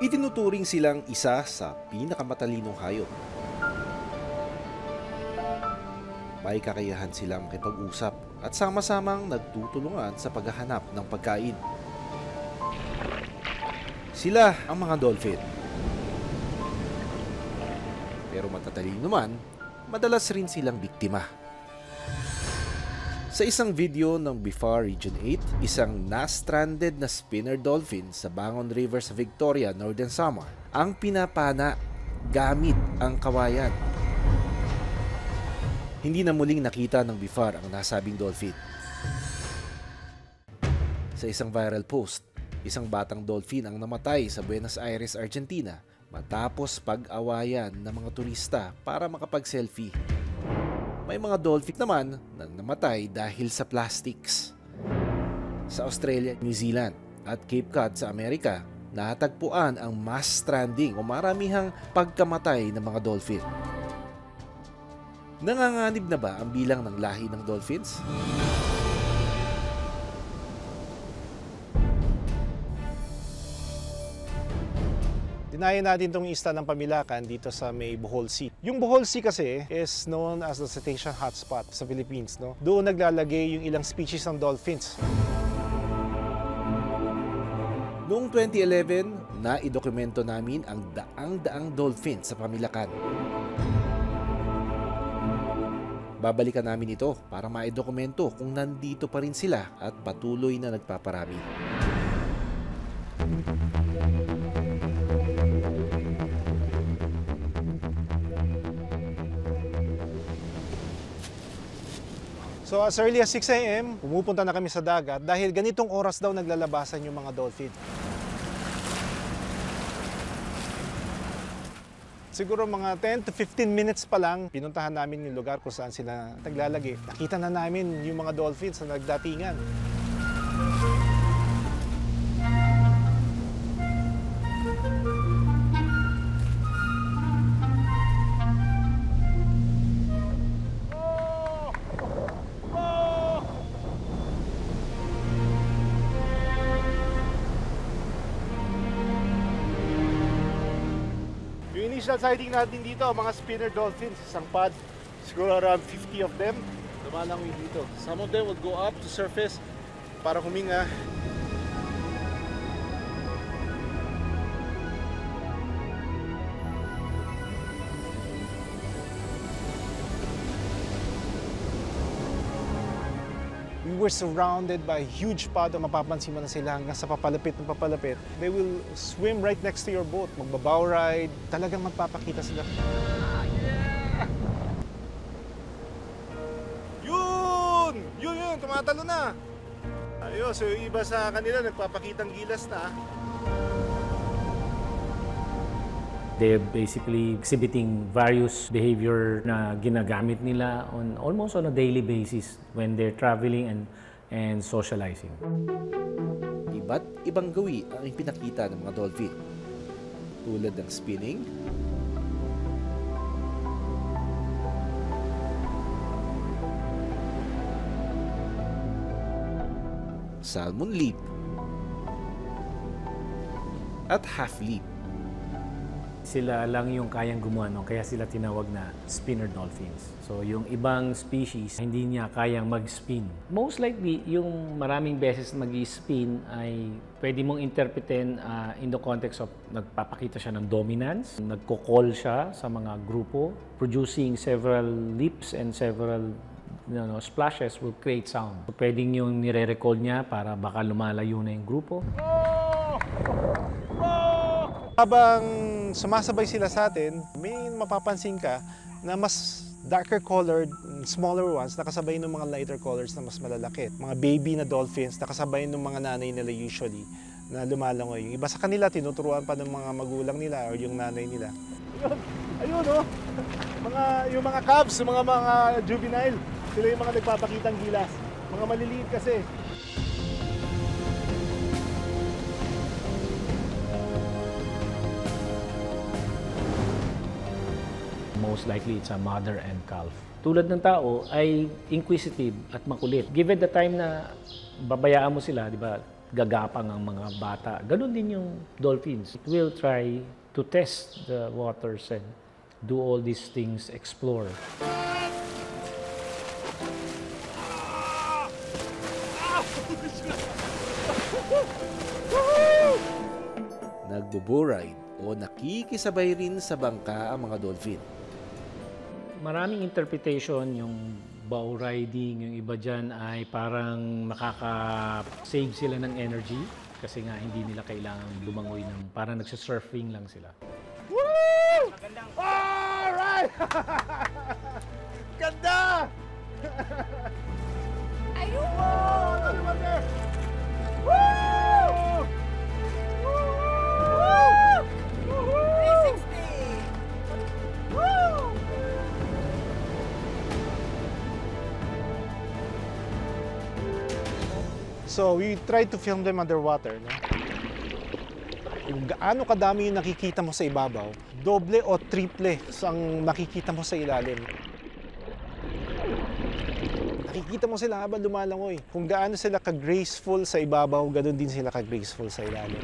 Itinuturing silang isa sa pinakamatalinong hayop. May kakayahan silang makipag-usap at sama-samang nagtutulungan sa paghahanap ng pagkain. Sila ang mga dolphin. Pero matatalino naman, madalas rin silang biktima. Sa isang video ng BIFAR Region 8, isang na-stranded na spinner dolphin sa Bangon River sa Victoria, Northern Samar, ang pinapana gamit ang kawayan. Hindi na muling nakita ng BIFAR ang nasabing dolphin. Sa isang viral post, isang batang dolphin ang namatay sa Buenos Aires, Argentina matapos pag-awayan ng mga turista para makapag-selfie. May mga dolphin naman na namatay dahil sa plastics. Sa Australia, New Zealand at Cape Cod sa Amerika, natagpuan ang mass stranding o maramihang pagkamatay ng mga dolphin. Nanganganib na ba ang bilang ng lahi ng dolphins? Dinayan natin itong isla ng Pamilacan dito sa may Bohol Sea. Yung Bohol Sea kasi is known as the cetacean hotspot sa Philippines. No? Doon naglalagay yung ilang species ng dolphins. Noong 2011, naidokumento namin ang daang-daang dolphin sa Pamilacan. Babalikan namin ito para maidokumento kung nandito pa rin sila at patuloy na nagpaparami. So as early as 6 AM, pumupunta na kami sa dagat dahil ganitong oras daw naglalabasan yung mga dolphin. Siguro mga 10 to 15 minutes pa lang, pinuntahan namin yung lugar kung saan sila naglalagay. Nakita na namin yung mga dolphins na nagdatingan. Initial sighting natin dito, mga spinner dolphins, isang pod, siguro around 50 of them. Lumalangoy dito. Some of them will go up to surface para huminga. We were surrounded by a huge pod. Mapapansin mo na sila hanggang sa papalapit ng papalapit. They will swim right next to your boat. Magbabow ride. Talagang magpapakita sila. Yeah! Yun! Yun! Tumatalo na! Ayos, so yung iba sa kanila nagpapakitang gilas na. They're basically exhibiting various behavior na ginagamit nila almost on a daily basis when they're traveling and socializing. Iba't ibang gawi ang ipinakita ng mga dolphin, tulad ng spinning, salmon leap, at half leap. Sila lang yung kayang gumawa, no? Kaya sila tinawag na spinner dolphins. So yung ibang species, hindi niya kayang mag-spin. Most likely, yung maraming beses mag-spin ay pwede mong interpretin in the context of nagpapakita siya ng dominance, nagko-call siya sa mga grupo, producing several leaps and several splashes will create sound. So, pwedeng yung nire-recall niya para baka lumalayo na yung grupo. Habang sumasabay sila sa atin, may mapapansin ka na mas darker colored, smaller ones, nakasabay ng mga lighter colors na mas malalaki. Mga baby na dolphins, nakasabay ng mga nanay nila usually na lumalangoy. Yung iba sa kanila, tinuturuan pa ng mga magulang nila o yung nanay nila. Ayun, oh! Yung mga cubs, yung mga juvenile, sila yung mga nagpapakitang gilas. Mga maliliit kasi. Most likely, it's a mother and calf. Tulad ng tao, ay inquisitive at makulit. Given the time na babayaan mo sila, di ba, gagapang ang mga bata. Ganon din yung dolphins. It will try to test the waters and do all these things, explore. Nagbo-bow-ride o nakikisabay rin sa bangka ang mga dolphin. Maraming interpretation yung bow riding, yung iba dyan ay parang makaka-save sila ng energy kasi nga hindi nila kailangan lumangoy ng parang nagsasurfing lang sila. Woo! Alright! Ganda! Ayun! Woo! 360! Woo! So we tried to film them underwater, no? Kung gaano kadami yung nakikita mo sa ibabaw, doble o triple ang nakikita mo sa ilalim. Nakikita mo sila habang lumalangoy. Kung gaano sila ka-graceful sa ibabaw, ganoon din sila ka-graceful sa ilalim.